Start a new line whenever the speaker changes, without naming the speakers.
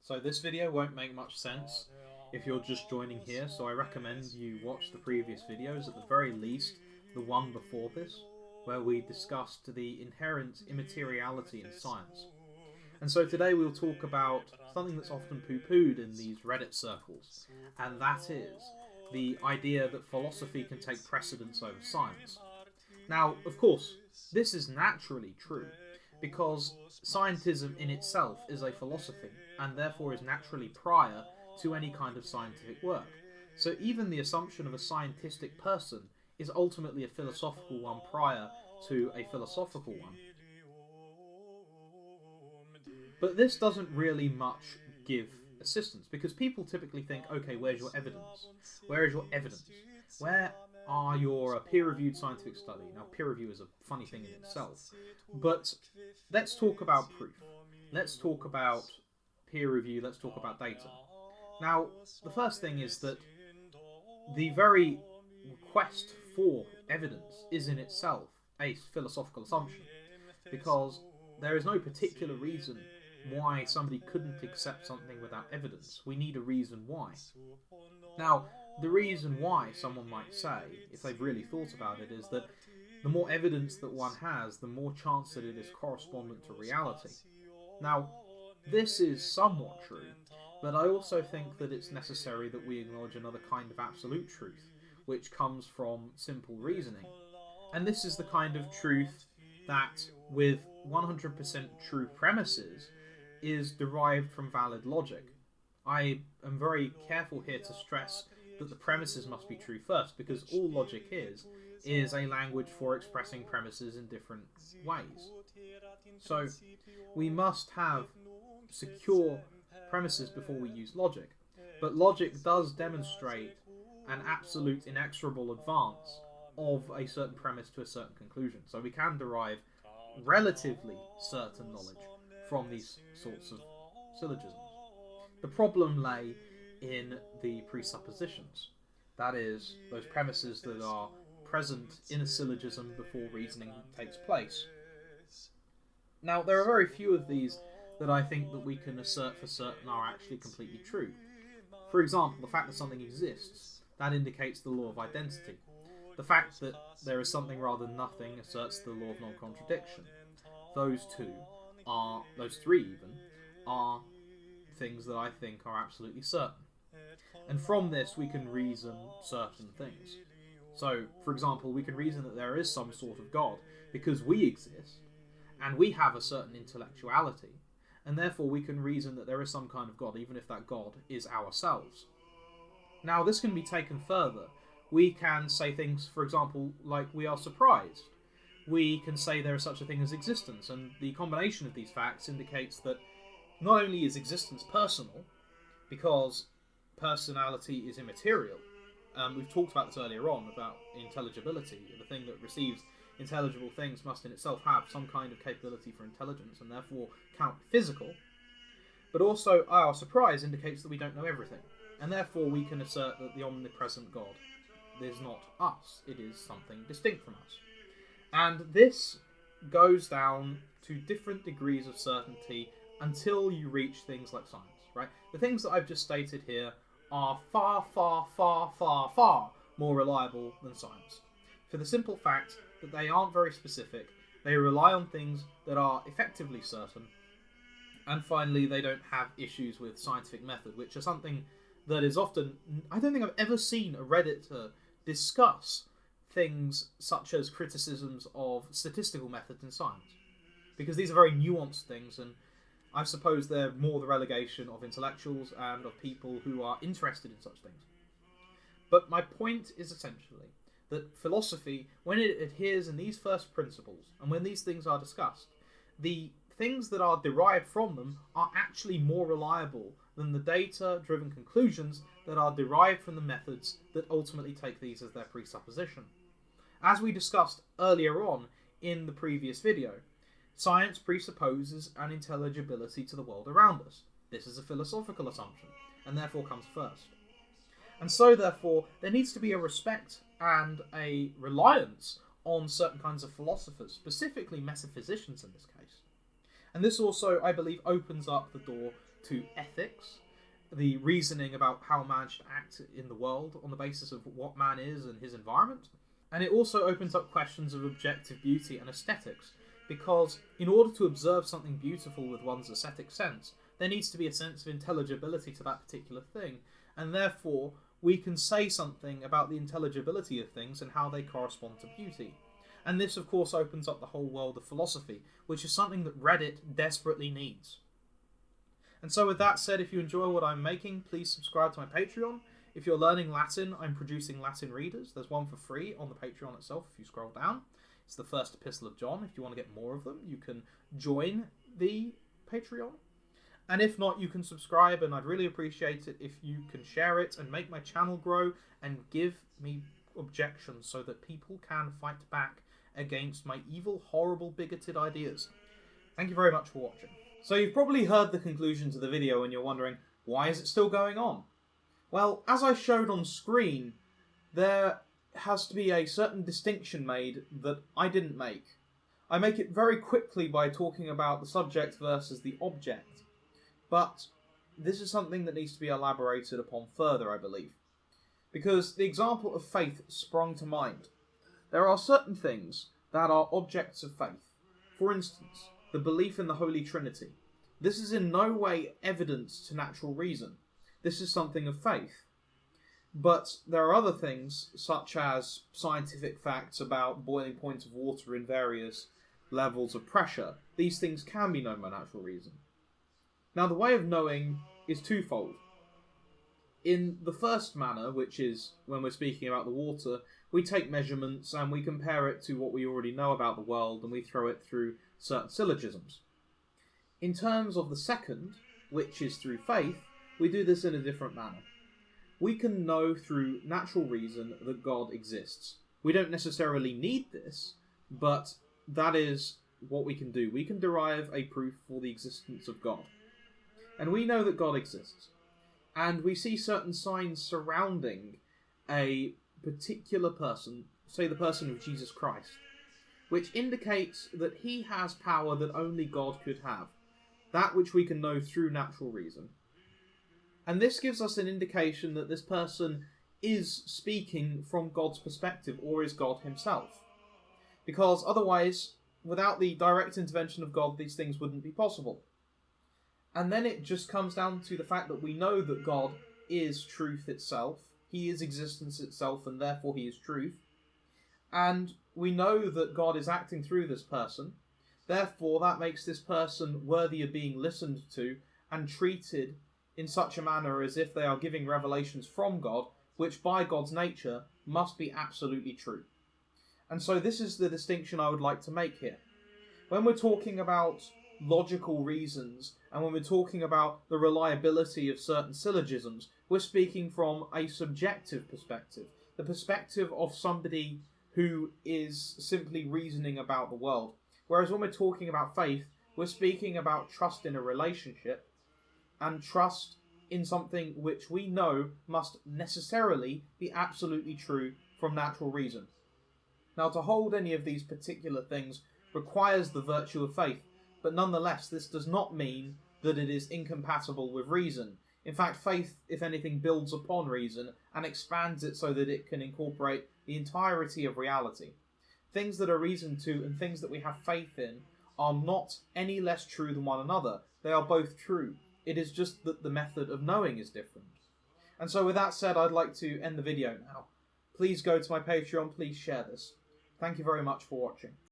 So this video won't make much sense if you're just joining here, so I recommend you watch the previous videos, at the very least the one before this, where we discussed the inherent immateriality in science. And so today we'll talk about something that's often poo-pooed in these Reddit circles, and that is the idea that philosophy can take precedence over science. Now, of course, this is naturally true, because scientism in itself is a philosophy, and therefore is naturally prior to any kind of scientific work. So even the assumption of a scientific person is ultimately a philosophical one prior to a philosophical one. But this doesn't really much give assistance, because people typically think, okay, where's your evidence? Where is your evidence? Where are your peer-reviewed scientific study? Now, peer review is a funny thing in itself, but let's talk about proof. Let's talk about peer review, let's talk about data. Now, the first thing is that the very request for evidence is in itself a philosophical assumption, because there is no particular reason why somebody couldn't accept something without evidence. We need a reason why. Now, the reason why, someone might say, if they've really thought about it, is that the more evidence that one has, the more chance that it is correspondent to reality. Now, this is somewhat true, but I also think that it's necessary that we acknowledge another kind of absolute truth, which comes from simple reasoning. And this is the kind of truth that, with 100% true premises, is derived from valid logic. I am very careful here to stress that the premises must be true first, because all logic is a language for expressing premises in different ways. So we must have secure premises before we use logic. But logic does demonstrate an absolute inexorable advance of a certain premise to a certain conclusion. So we can derive relatively certain knowledge from these sorts of syllogisms. The problem lay in the presuppositions. That is, those premises that are present in a syllogism before reasoning takes place. Now, there are very few of these that I think that we can assert for certain are actually completely true. For example, the fact that something exists, that indicates the law of identity. The fact that there is something rather than nothing asserts the law of non-contradiction. Those three even, are things that I think are absolutely certain. And from this we can reason certain things. So, for example, we can reason that there is some sort of God because we exist, and we have a certain intellectuality, and therefore we can reason that there is some kind of God, even if that God is ourselves. Now, this can be taken further. We can say things, for example, like we are surprised. We can say there is such a thing as existence, and the combination of these facts indicates that not only is existence personal, because personality is immaterial. We've talked about this earlier on, about intelligibility. The thing that receives intelligible things must in itself have some kind of capability for intelligence, and therefore cannot be physical. But also, our surprise indicates that we don't know everything, and therefore we can assert that the omnipresent God is not us, it is something distinct from us. And this goes down to different degrees of certainty until you reach things like science, right? The things that I've just stated here are far, far, far, far, far more reliable than science, for the simple fact that they aren't very specific, they rely on things that are effectively certain, and finally they don't have issues with scientific method, which are something that is often... I don't think I've ever seen a Redditor discuss things such as criticisms of statistical methods in science, because these are very nuanced things, and I suppose they're more the relegation of intellectuals and of people who are interested in such things. But my point is essentially that philosophy, when it adheres in these first principles, and when these things are discussed, the things that are derived from them are actually more reliable than the data-driven conclusions that are derived from the methods that ultimately take these as their presupposition. As we discussed earlier on in the previous video, science presupposes an intelligibility to the world around us. This is a philosophical assumption, and therefore comes first. And so, therefore, there needs to be a respect and a reliance on certain kinds of philosophers, specifically metaphysicians in this case. And this also, I believe, opens up the door to ethics, the reasoning about how man should act in the world on the basis of what man is and his environment. And it also opens up questions of objective beauty and aesthetics, because in order to observe something beautiful with one's aesthetic sense, there needs to be a sense of intelligibility to that particular thing, and therefore we can say something about the intelligibility of things and how they correspond to beauty. And this, of course, opens up the whole world of philosophy, which is something that Reddit desperately needs. And so with that said, if you enjoy what I'm making, please subscribe to my Patreon. If you're learning Latin, I'm producing Latin readers. There's one for free on the Patreon itself if you scroll down. It's the first epistle of John. If you want to get more of them, you can join the Patreon. And if not, you can subscribe, and I'd really appreciate it if you can share it and make my channel grow and give me objections so that people can fight back against my evil, horrible, bigoted ideas. Thank you very much for watching. So you've probably heard the conclusion to the video and you're wondering, why is it still going on? Well, as I showed on screen, there has to be a certain distinction made that I didn't make. I make it very quickly by talking about the subject versus the object, but this is something that needs to be elaborated upon further, I believe. Because the example of faith sprung to mind. There are certain things that are objects of faith. For instance, the belief in the Holy Trinity. This is in no way evidence to natural reason. This is something of faith. But there are other things, such as scientific facts about boiling points of water in various levels of pressure. These things can be known by natural reason. Now, the way of knowing is twofold. In the first manner, which is when we're speaking about the water, we take measurements and we compare it to what we already know about the world and we throw it through certain syllogisms. In terms of the second, which is through faith, we do this in a different manner. We can know through natural reason that God exists. We don't necessarily need this, but that is what we can do. We can derive a proof for the existence of God. And we know that God exists. And we see certain signs surrounding a particular person, say the person of Jesus Christ, which indicates that he has power that only God could have, that which we can know through natural reason. And this gives us an indication that this person is speaking from God's perspective, or is God himself. Because otherwise, without the direct intervention of God, these things wouldn't be possible. And then it just comes down to the fact that we know that God is truth itself. He is existence itself, and therefore he is truth. And we know that God is acting through this person. Therefore, that makes this person worthy of being listened to and treated in such a manner as if they are giving revelations from God, which by God's nature must be absolutely true. And so this is the distinction I would like to make here. When we're talking about logical reasons, and when we're talking about the reliability of certain syllogisms, we're speaking from a subjective perspective, the perspective of somebody who is simply reasoning about the world. Whereas when we're talking about faith, we're speaking about trust in a relationship, and trust in something which we know must necessarily be absolutely true from natural reason. Now, to hold any of these particular things requires the virtue of faith, but nonetheless, this does not mean that it is incompatible with reason. In fact, faith, if anything, builds upon reason and expands it so that it can incorporate the entirety of reality. Things that are reasoned to and things that we have faith in are not any less true than one another. They are both true. It is just that the method of knowing is different. And so with that said, I'd like to end the video now. Please go to my Patreon, please share this. Thank you very much for watching.